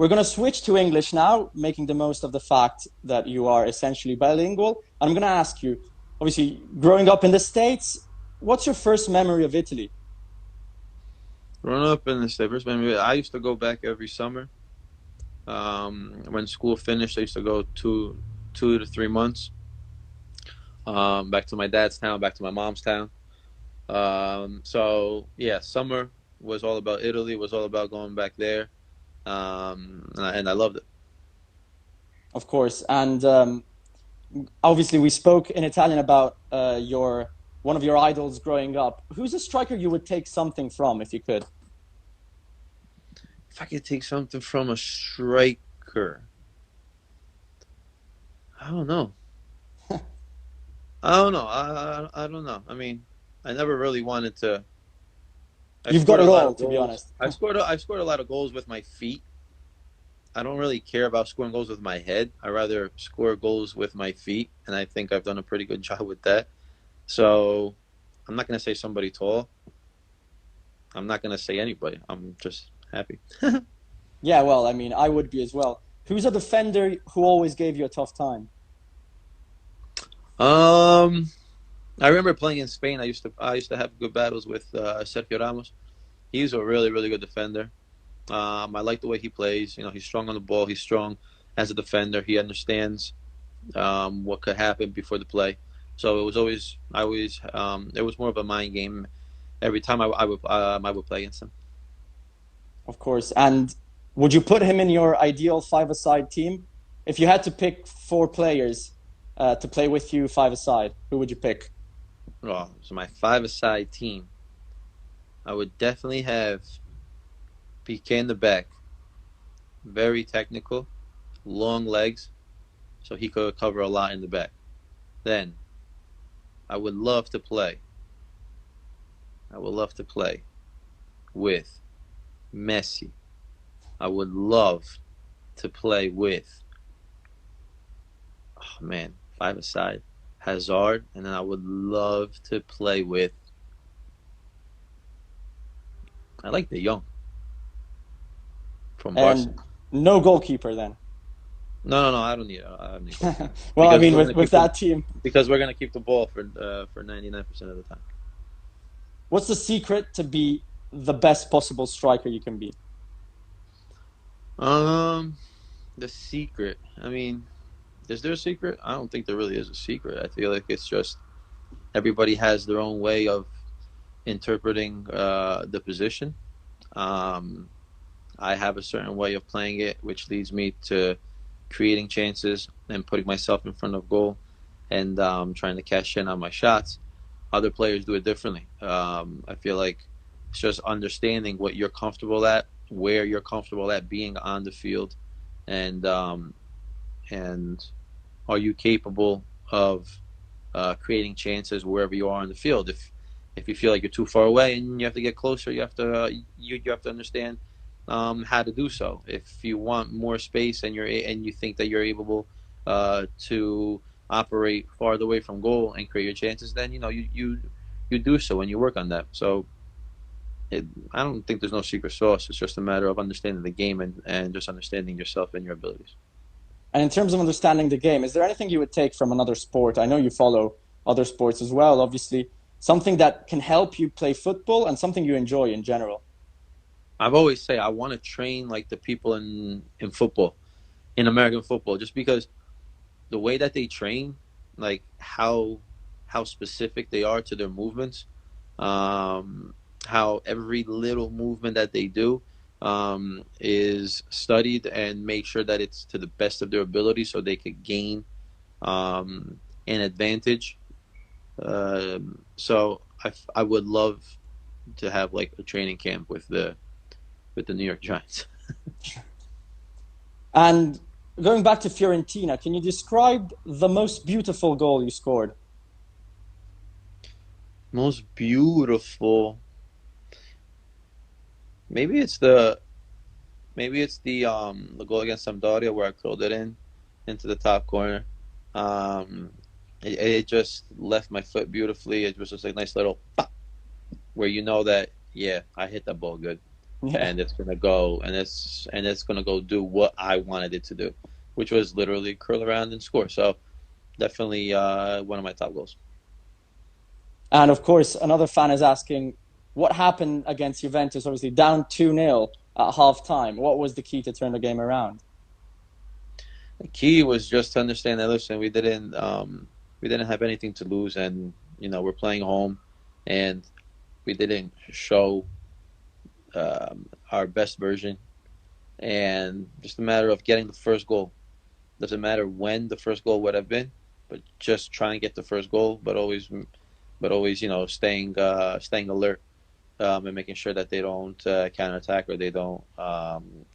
We're going to switch to English now, making the most of the fact that you are essentially bilingual. And I'm going to ask you, obviously, growing up in the States, what's your first memory of Italy? Growing up in the States, I used to go back every summer. When school finished, I used to go 2 to 3 months back to my dad's town, back to my mom's town. So yeah, summer was all about Italy. Was all about going back there, and I loved it. Of course. And obviously, we spoke in Italian about your one of your idols growing up. Who's a striker you would take something from if you could? If I could take something from a striker, I don't know. I don't know. I don't know. I mean, I never really wanted to. I You've scored got a it lot all, of to be goals. honest. I've scored a lot of goals with my feet. I don't really care about scoring goals with my head. I rather score goals with my feet, and I think I've done a pretty good job with that. So I'm not gonna say somebody tall. I'm not gonna say anybody. I'm just happy. Yeah, well, I mean, I would be as well. Who's a defender who always gave you a tough time? Um, I remember playing in Spain. I used to have good battles with Sergio Ramos. He's a really really good defender. I like the way he plays. You know, he's strong on the ball. He's strong as a defender. He understands what could happen before the play. So it was always, it was more of a mind game every time I would play against him. Of course. And would you put him in your ideal five-a-side team? If you had to pick four players to play with you five-a-side, who would you pick? Oh, so my five-a-side team, I would definitely have PK in the back, very technical, long legs, so he could cover a lot in the back. Then I would love to play. I would love to play with Messi. I would love to play with, oh man, five aside, Hazard, and then I would love to play with, I like De Jong from Barca. And no goalkeeper then. No, I don't need I don't need goalkeeper Well, I because mean, we're gonna with keep the that team, ball for 99% of the time. what's the secret to be the best possible striker you can be? Um, the secret. I mean, is there a secret? I don't think there really is a secret. I feel like it's just everybody has their own way of interpreting the position. Um, I have a certain way of playing it, which leads me to creating chances and putting myself in front of goal and trying to cash in on my shots. Other players do it differently. I feel like it's just understanding what you're comfortable at, where you're comfortable at being on the field, and and are you capable of creating chances wherever you are on the field. If you feel like you're too far away and you have to get closer, you have to understand how to do so. If you want more space and you think that you're able to operate farther away from goal and create your chances, then you do so and you work on that. So I don't think there's no secret sauce. It's just a matter of understanding the game and just understanding yourself and your abilities. And in terms of understanding the game, is there anything you would take from another sport? I know you follow other sports as well, obviously. Something that can help you play football and something you enjoy in general. I've always say I want to train like the people in football, in American football, just because the way that they train, like how specific they are to their movements, how every little movement that they do is studied and make sure that it's to the best of their ability, so they could gain an advantage. So I would love to have like a training camp with the New York Giants. And going back to Fiorentina, can you describe the most beautiful goal you scored? Most beautiful. Maybe it's the the goal against Sampdoria where I curled it in into the top corner. Um, it just left my foot beautifully. It was just a nice little pop, where you know that yeah, I hit that ball good. Yeah. and it's gonna go and it's gonna go do what I wanted it to do, which was literally curl around and score. So definitely one of my top goals. And of course, another fan is asking, what happened against Juventus? Obviously, down 2-0 at halftime. What was the key to turn the game around? The key was just to understand that listen, we didn't have anything to lose, and we're playing home, and we didn't show our best version, and just a matter of getting the first goal. Doesn't matter when the first goal would have been, but just try and get the first goal, but always staying alert, and making sure that they don't counterattack or they don't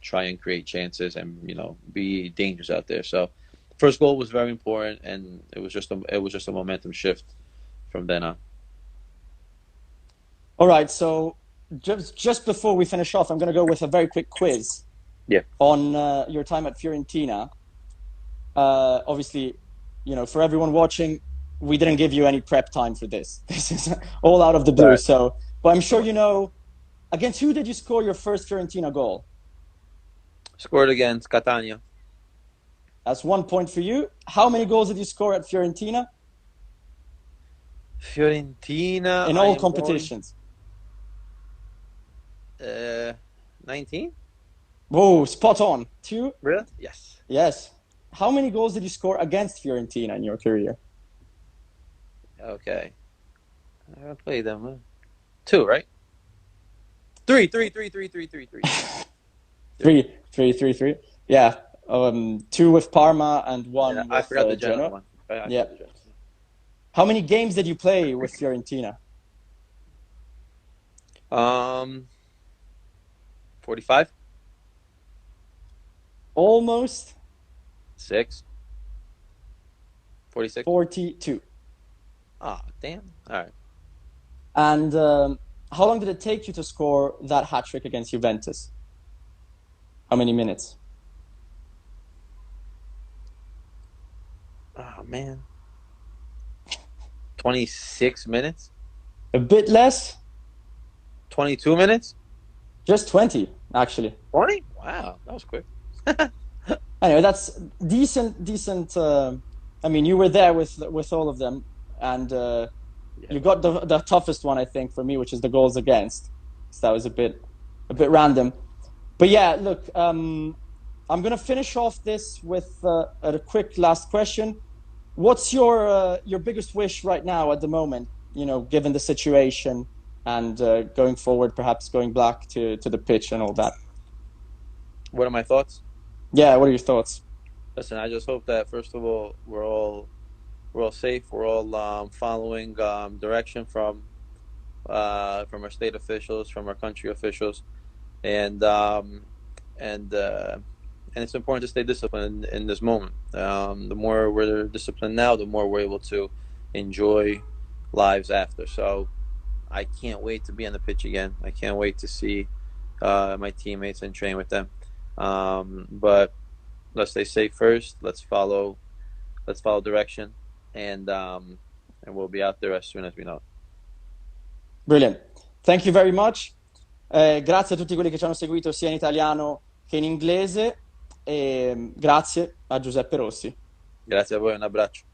try and create chances and be dangerous out there. So, first goal was very important, and it was just a momentum shift from then on. All right, so just before we finish off, I'm going to go with a very quick quiz Yeah. on your time at Fiorentina. Obviously, for everyone watching, we didn't give you any prep time for this. This is all out of the blue. Right. So, but I'm sure you know, against who did you score your first Fiorentina goal? Scored against Catania. That's 1 point for you. How many goals did you score at Fiorentina Fiorentina, in I all am going competitions? 19. Whoa, spot on. Two? Really? Yes. Yes. How many goals did you score against Fiorentina in your career? Okay. I played them. Two, right? Three. Three, three, three, three. Yeah. Two with Parma and Yeah, one I with forgot the Genoa Genoa. one. I Yeah. forgot the Genoa. How many games did you play with Fiorentina? 45. Almost 6. 46. 42. Ah, damn. All right. And how long did it take you to score that hat trick against Juventus? How many minutes? Oh man. 26 minutes. A bit less? 22 minutes. Just 20, actually. 20. Wow, that was quick. Anyway, that's decent. I mean, you were there with all of them, and Yeah. you got the toughest one, I think, for me, which is the goals against. So that was a bit random. But yeah, look, I'm gonna finish off this with a quick last question. What's your biggest wish right now at the moment? Given the situation and going forward, perhaps going back to the pitch and all that. What are my thoughts? Yeah, what are your thoughts? Listen, I just hope that first of all we're all safe. We're all following direction from our state officials, from our country officials, and and uh, and it's important to stay disciplined in this moment. The more we're disciplined now, the more we're able to enjoy lives after. So I can't wait to be on the pitch again. I can't wait to see my teammates and train with them. But let's stay safe first. Let's follow direction, and we'll be out there as soon as we know. Brilliant. Thank you very much. Grazie a tutti quelli che ci hanno seguito sia in italiano che in inglese e grazie a Giuseppe Rossi. Grazie a voi, un abbraccio.